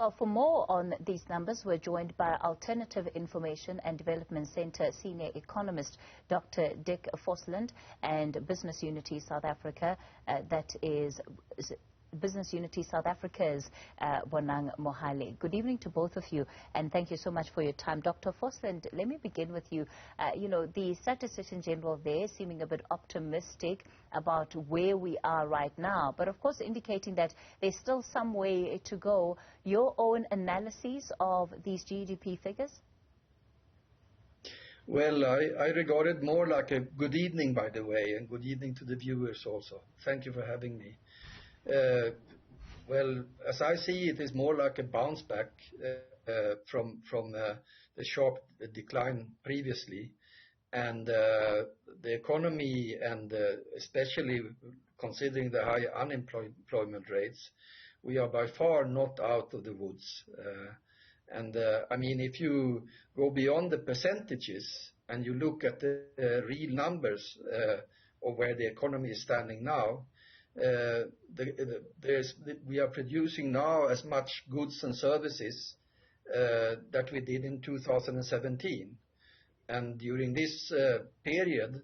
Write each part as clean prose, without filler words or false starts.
Well, for more on these numbers, we're joined by Alternative Information and Development Center Senior Economist, Dr. Dick Forslund, and Business Unity South Africa, that is Business Unity South Africa's Bonang Mohale. Good evening to both of you, and thank you so much for your time. Dr. Forslund, let me begin with you. The Statistician General there seeming a bit optimistic about where we are right now, but of course indicating that there's still some way to go. Your own analyses of these GDP figures? Well, I regard it more like a good evening, by the way, and good evening to the viewers also. Thank you for having me. Well, as I see it, is more like a bounce back from the sharp decline previously, and the economy, and especially considering the high unemployment rates, we are by far not out of the woods. I mean, if you go beyond the percentages and you look at the real numbers of where the economy is standing now, we are producing now as much goods and services that we did in 2017. And during this period,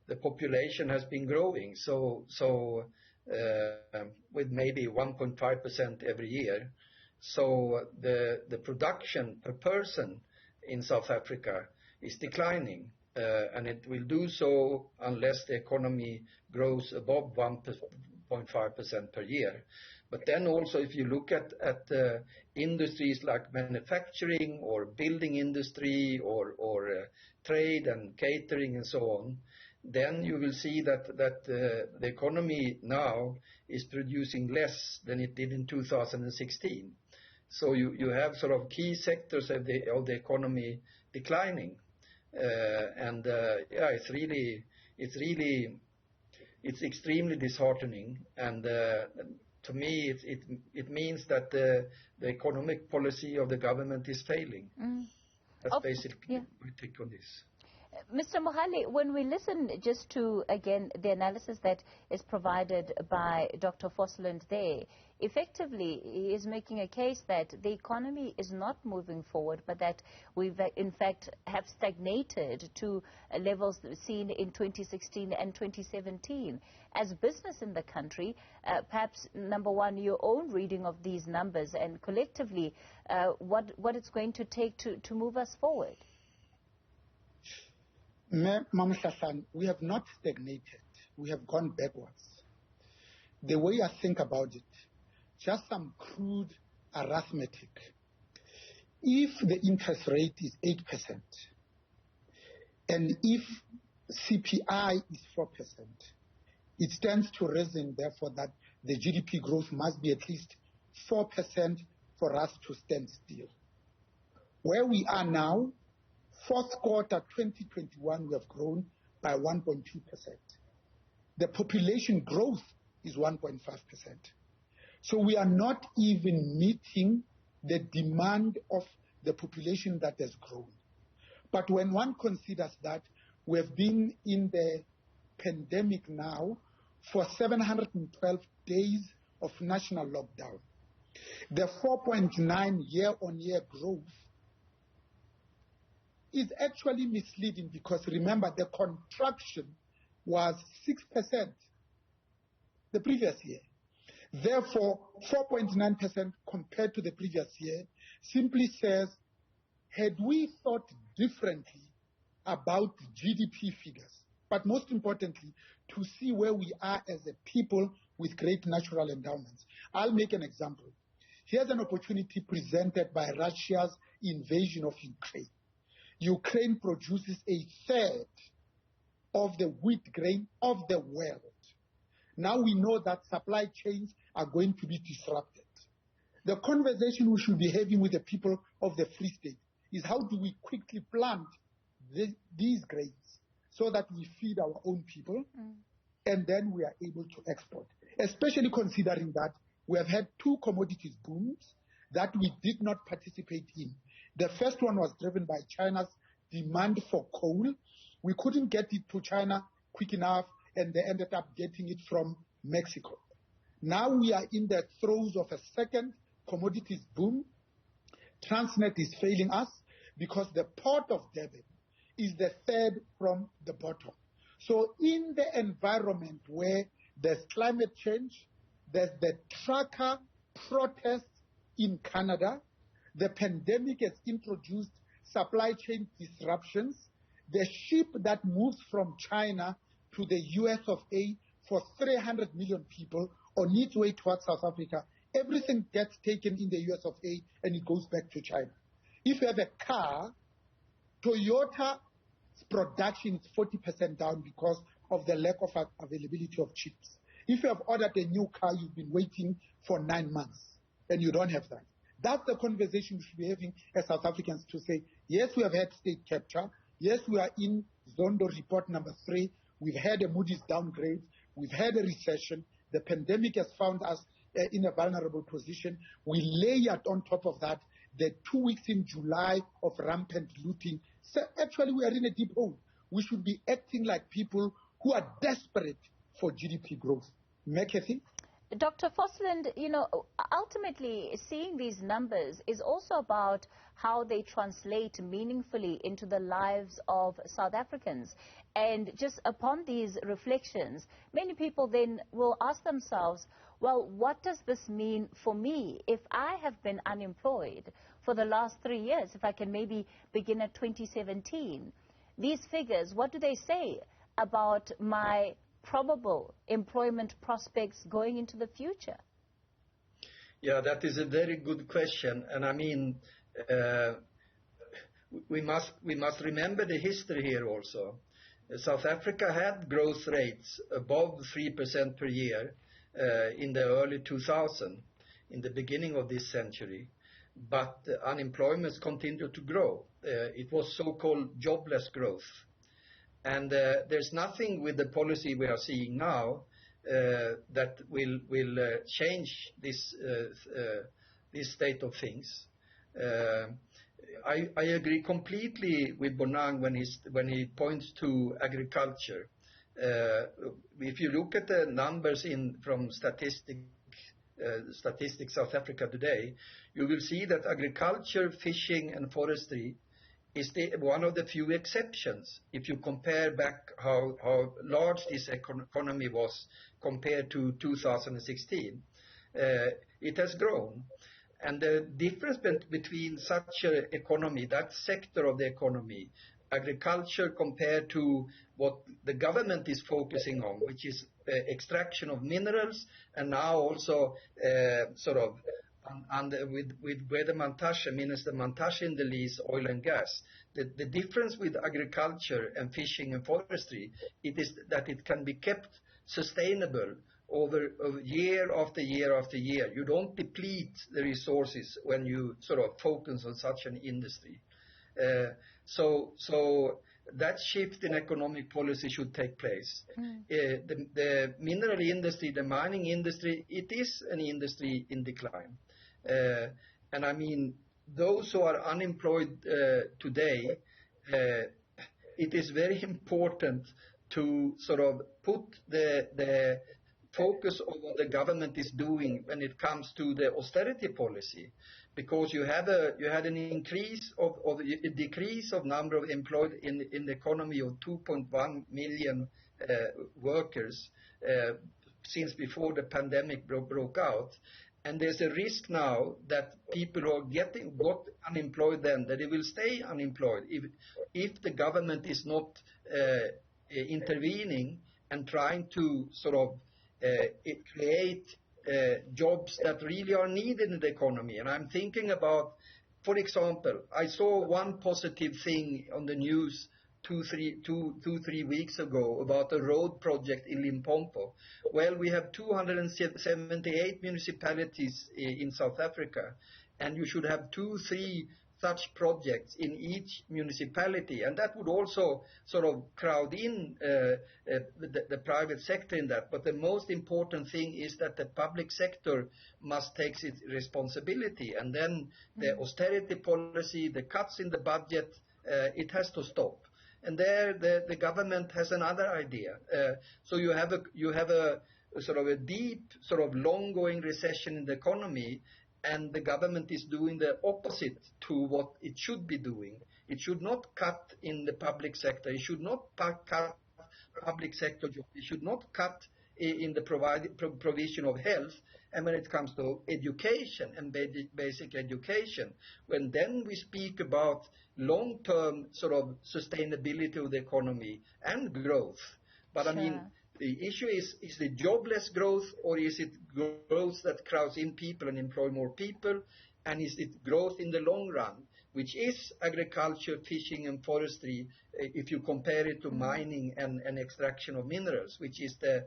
the population has been growing, so with maybe 1.5% every year. So the production per person in South Africa is declining, and it will do so unless the economy grows above 1.5% per year. But then also, if you look at industries like manufacturing or building industry or trade and catering and so on, then you will see that the economy now is producing less than it did in 2016. So you have sort of key sectors of the economy declining, it's extremely disheartening, and to me it means that the economic policy of the government is failing. That's basically my take on this. Mr. Mohale, when we listen just to, again, the analysis that is provided by Dr. Forslund there, effectively he is making a case that the economy is not moving forward, but that we've in fact have stagnated to levels seen in 2016 and 2017. As business in the country, perhaps, number one, your own reading of these numbers, and collectively what it's going to take to move us forward. We have not stagnated. We have gone backwards. The way I think about it, just some crude arithmetic. If the interest rate is 8%, and if CPI is 4%, it stands to reason, therefore, that the GDP growth must be at least 4% for us to stand still. Where we are now, fourth quarter 2021, we have grown by 1.2%. The population growth is 1.5%. So we are not even meeting the demand of the population that has grown. But when one considers that we have been in the pandemic now for 712 days of national lockdown, the 4.9 year-on-year growth is actually misleading, because remember, the contraction was 6% the previous year. Therefore, 4.9% compared to the previous year simply says, had we thought differently about GDP figures, but most importantly, to see where we are as a people with great natural endowments. I'll make an example. Here's an opportunity presented by Russia's invasion of Ukraine. Ukraine produces a third of the wheat grain of the world. Now we know that supply chains are going to be disrupted. The conversation we should be having with the people of the Free State is, how do we quickly plant these grains so that we feed our own people, and then we are able to export, especially considering that we have had two commodities booms that we did not participate in. The first one was driven by China's demand for coal. We couldn't get it to China quick enough, and they ended up getting it from Mexico. Now we are in the throes of a second commodities boom, Transnet is failing us because the port of Durban is the third from the bottom. So in the environment where there's climate change, there's the trucker protests in Canada, the pandemic has introduced supply chain disruptions, the ship that moves from China to the US of A for 300 million people on its way towards South Africa, everything gets taken in the US of A and it goes back to China. If you have a car, Toyota's production is 40% down because of the lack of availability of chips. If you have ordered a new car, you've been waiting for 9 months and you don't have that. That's the conversation we should be having as South Africans to say, yes, we have had state capture. Yes, we are in Zondo report number 3. We've had a Moody's downgrade. We've had a recession. The pandemic has found us in a vulnerable position. We layered on top of that the 2 weeks in July of rampant looting. So actually, we are in a deep hole. We should be acting like people who are desperate for GDP growth. McAfee? Dr. Forslund, ultimately seeing these numbers is also about how they translate meaningfully into the lives of South Africans. And just upon these reflections, many people then will ask themselves, well, what does this mean for me if I have been unemployed for the last 3 years, if I can maybe begin at 2017? These figures, what do they say about my probable employment prospects going into the future? Yeah, that is a very good question. And I mean, we must remember the history here also. South Africa had growth rates above 3% per year in the early 2000s, in the beginning of this century. But unemployment continued to grow. It was so-called jobless growth. And there's nothing with the policy we are seeing now that will change this state of things. I agree completely with Bonang when he points to agriculture. If you look at the numbers from Statistics South Africa today, you will see that agriculture, fishing, and forestry is one of the few exceptions. If you compare back how large this economy was compared to 2016, it has grown. And the difference between such an economy, that sector of the economy, agriculture compared to what the government is focusing on, which is extraction of minerals, and now also with where the Mantashe, Minister Mantashe in the lease, oil and gas. The difference with agriculture and fishing and forestry, it is that it can be kept sustainable over year after year after year. You don't deplete the resources when you sort of focus on such an industry. So that shift in economic policy should take place. The mineral industry, the mining industry, it is an industry in decline. And I mean, those who are unemployed today, it is very important to sort of put the focus on what the government is doing when it comes to the austerity policy, because you had an increase of a decrease of number of employed in the economy of 2.1 million workers since before the pandemic broke out. And there's a risk now that people who got unemployed then, that they will stay unemployed if the government is not intervening and trying to sort of create jobs that really are needed in the economy. And I'm thinking about, for example, I saw one positive thing on the news two, 3 weeks ago about a road project in Limpopo. Well, we have 278 municipalities in South Africa, and you should have 2-3 such projects in each municipality, and that would also sort of crowd in the private sector in that. But the most important thing is that the public sector must take its responsibility, and then the austerity policy, the cuts in the budget, it has to stop. And there, the government has another idea. So you have a sort of a deep, sort of long-going recession in the economy, and the government is doing the opposite to what it should be doing. It should not cut in the public sector. It should not cut public sector jobs. It should not cut in the provision of health. And when it comes to education and basic education, when then we speak about long-term sort of sustainability of the economy and growth. But I mean, the issue is it jobless growth, or is it growth that crowds in people and employ more people? And is it growth in the long run, which is agriculture, fishing and forestry, if you compare it to mining and extraction of minerals, which is the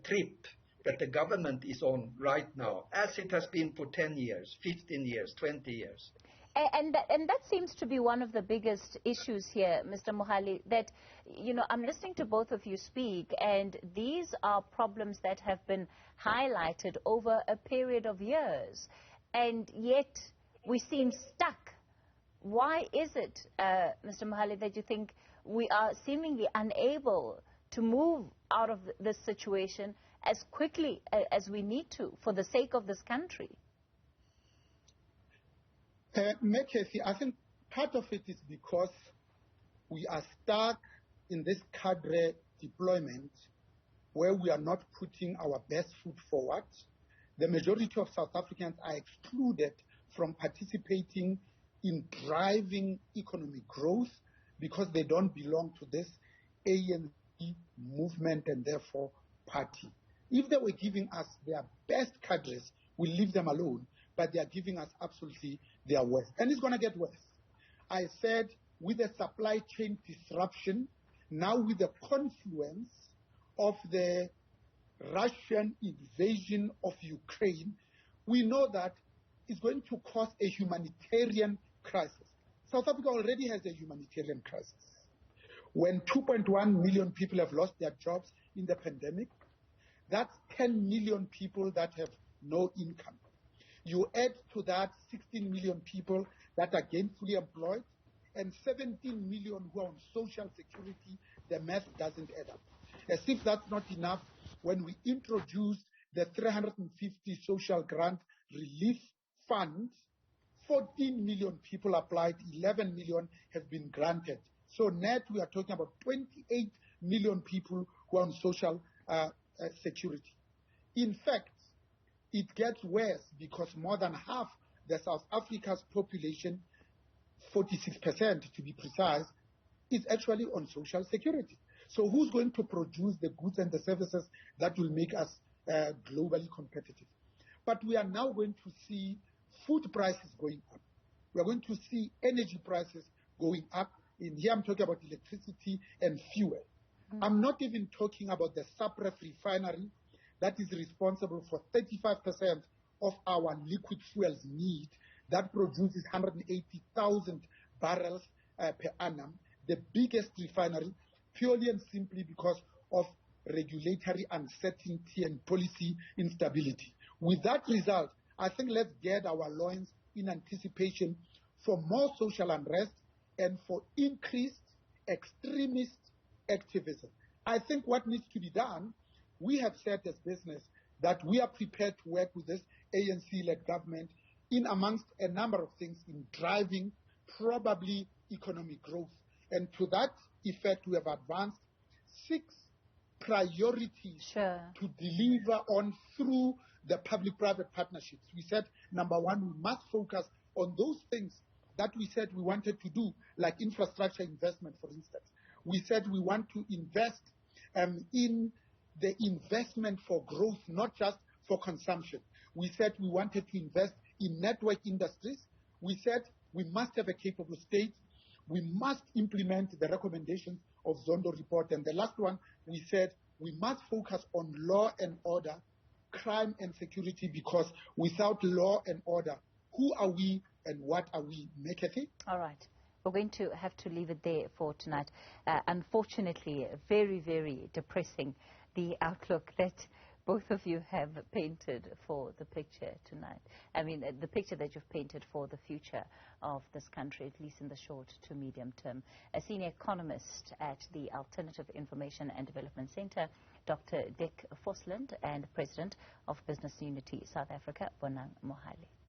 trip that the government is on right now, as it has been for 10 years, 15 years, 20 years. And that seems to be one of the biggest issues here, Mr. Mohale, that, you know, I'm listening to both of you speak, and these are problems that have been highlighted over a period of years, and yet we seem stuck. Why is it, Mr. Mohale, that you think we are seemingly unable to move out of this situation as quickly as we need to for the sake of this country? Mekesi, I think part of it is because we are stuck in this cadre deployment where we are not putting our best foot forward. The majority of South Africans are excluded from participating in driving economic growth because they don't belong to this ANC movement and therefore party. If they were giving us their best cadres, we'll leave them alone, but they are giving us absolutely their worst. And it's going to get worse. I said with the supply chain disruption, now with the confluence of the Russian invasion of Ukraine, we know that it's going to cause a humanitarian crisis. South Africa already has a humanitarian crisis. When 2.1 million people have lost their jobs in the pandemic, that's 10 million people that have no income. You add to that 16 million people that are gainfully employed and 17 million who are on social security, the math doesn't add up. As if that's not enough, when we introduced the 350 social grant relief fund, 14 million people applied, 11 million have been granted. So net, we are talking about 28 million people who are on social security. In fact, it gets worse because more than half the South Africa's population, 46% to be precise, is actually on social security. So who's going to produce the goods and the services that will make us globally competitive? But we are now going to see food prices going up. We are going to see energy prices going up. In here I'm talking about electricity and fuel. I'm not even talking about the Sapref refinery that is responsible for 35% of our liquid fuels need, that produces 180,000 barrels per annum, the biggest refinery, purely and simply because of regulatory uncertainty and policy instability. With that result, I think let's get our loins in anticipation for more social unrest and for increased extremist activism. I think what needs to be done, we have said as business that we are prepared to work with this ANC-led government in amongst a number of things in driving probably economic growth. And to that effect, we have advanced 6 priorities to deliver on through the public-private partnerships. We said, number one, we must focus on those things that we said we wanted to do, like infrastructure investment, for instance. We said we want to invest in the investment for growth, not just for consumption. We said we wanted to invest in network industries. We said we must have a capable state. We must implement the recommendations of Zondo report. And the last one, we said we must focus on law and order, crime and security, because without law and order, who are we and what are we? Mekete? All right. We're going to have to leave it there for tonight. Unfortunately, very, very depressing, the outlook that both of you have painted for the picture tonight. I mean, the picture that you've painted for the future of this country, at least in the short to medium term. A senior economist at the Alternative Information and Development Center, Dr. Dick Forslund, and President of Business Unity South Africa, Bonang Mohale.